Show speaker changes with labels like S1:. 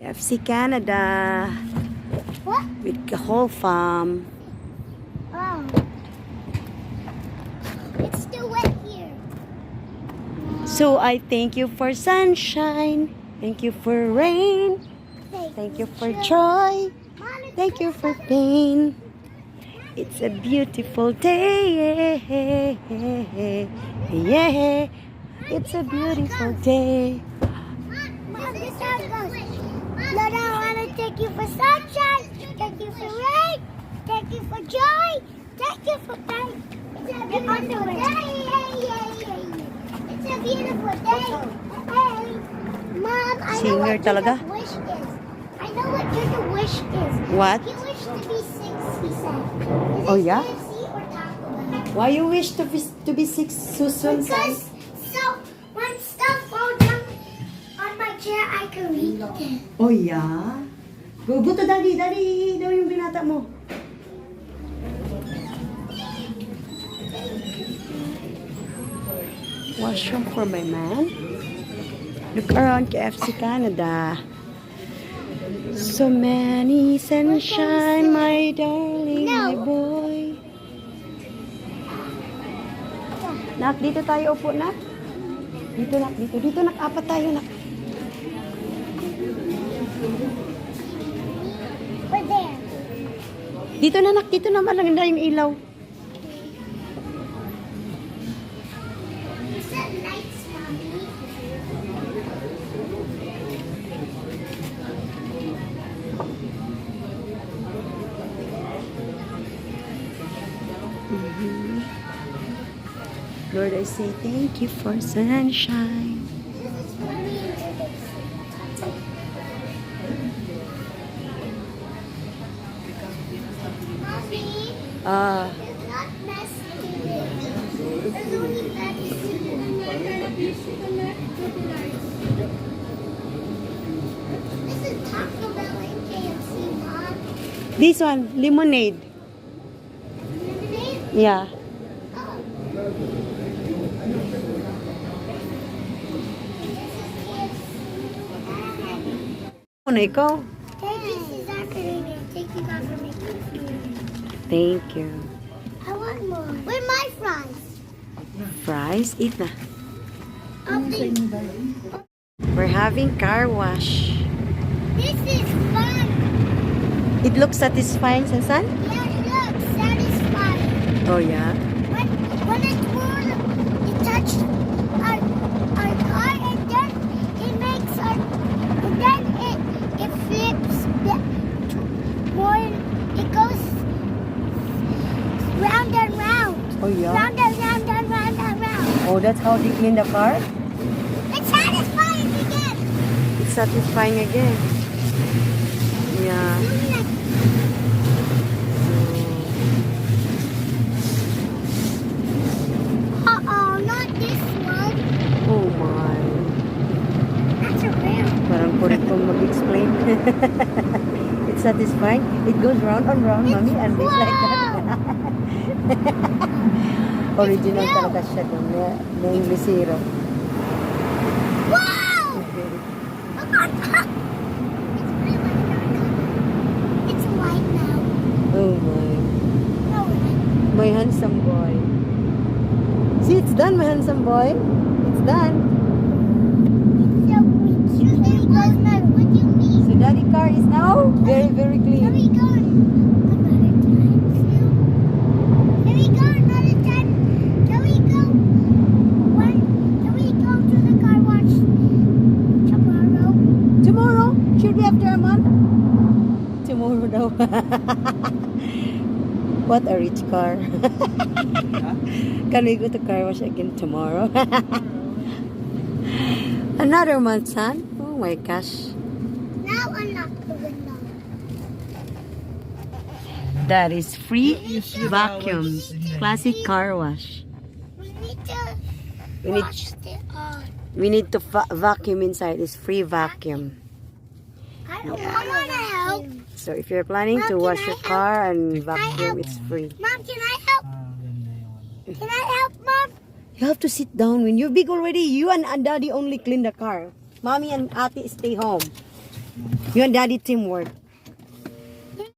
S1: FC Canada.
S2: What?
S1: With the whole farm.
S2: Oh. It's still wet here.
S1: So I thank you for sunshine. Thank you for rain. Thank you for joy. Thank you for pain. It's a beautiful day. Yeah. It's a beautiful day.
S2: Mom, this how it goes. Lord, I want to thank you for sunshine. Thank you for rain. Thank you for joy. Thank you for pain. It's a beautiful day. It's a beautiful day. Hey, Mom, I know
S1: Singer
S2: what
S1: talaga?
S2: your wish is. I know what your wish is.
S1: What?
S2: He wished to be 6, he said. Is
S1: Oh,
S2: it
S1: yeah?
S2: KFC or Taco Bell?
S1: Why you wish to be 6 Susan?
S2: Because so when stuff falls down on my chair, I can read it.
S1: Oh yeah? Go to daddy. Daddy daw yung binata mo. Washroom for my man. Look around KFC Canada. So many sunshine, my darling, my boy. Nak, dito tayo upo, nak. Dito, nak, dito. Dito, nak, apat tayo, nak.
S2: We're there.
S1: Dito na, nak. Dito naman lang na yung ilaw.
S2: Is that lights, Mommy?
S1: Lord, I say thank you for sunshine.
S2: This is for me and David. Mommy, it's not messy here. There's only medicine. This is Taco Bell and KFC, Mom.
S1: This one, lemonade.
S2: Lemonade?
S1: Yeah.
S2: Oh.
S1: Ano ikaw?
S2: Hey, this is Academia. Thank you, God, for making food.
S1: Thank you.
S2: I want more. Where are my fries?
S1: Fries? Eat na.
S2: Oh,
S1: We're having car wash.
S2: this is fun.
S1: It looks satisfying, Sansan?
S2: Yeah, it looks satisfying.
S1: Oh, yeah?
S2: When it's warm, it touches our car and then it makes our, and then it flips more, it goes round and round.
S1: Oh, yeah?
S2: Round and round and round and round.
S1: Oh, that's how they clean the car?
S2: It's satisfying again.
S1: It's satisfying again. Yeah.
S2: Doing like uh-oh, not this one.
S1: Oh, my.
S2: That's a real.
S1: Parang correct kong mag-explain. It's satisfying. It goes round and round, mommy, and it's like that. Original talaga siya doon na English zero.
S2: Wow! Look on top. It's white now.
S1: Oh my.
S2: No, it
S1: My handsome boy. See, it's done, my handsome boy. It's done.
S2: so sweet. There goes my, what do you mean?
S1: So daddy car is now very, very
S2: There
S1: clean.
S2: we go. Another time, too. There we go, another time. Can we go? Can we go to the car wash tomorrow?
S1: Tomorrow? Should we after a month? Tomorrow daw. What a rich car. Can we go to car wash again tomorrow? Another month, son? Oh my gosh.
S2: Now unlock the window.
S1: That is free vacuums. Classic car wash.
S2: We need to
S1: We need-
S2: wash the
S1: We need to vacuum inside. It's free vacuum.
S2: I want to help.
S1: So if you're planning to
S2: Mom,
S1: wash
S2: can I
S1: your
S2: help?
S1: car and
S2: Can I
S1: vacuum,
S2: help?
S1: it's free.
S2: Mom, can I help? Can I help, Mom?
S1: You have to sit down. When you're big already, you and daddy only clean the car. Mommy and ate stay home. You and daddy teamwork.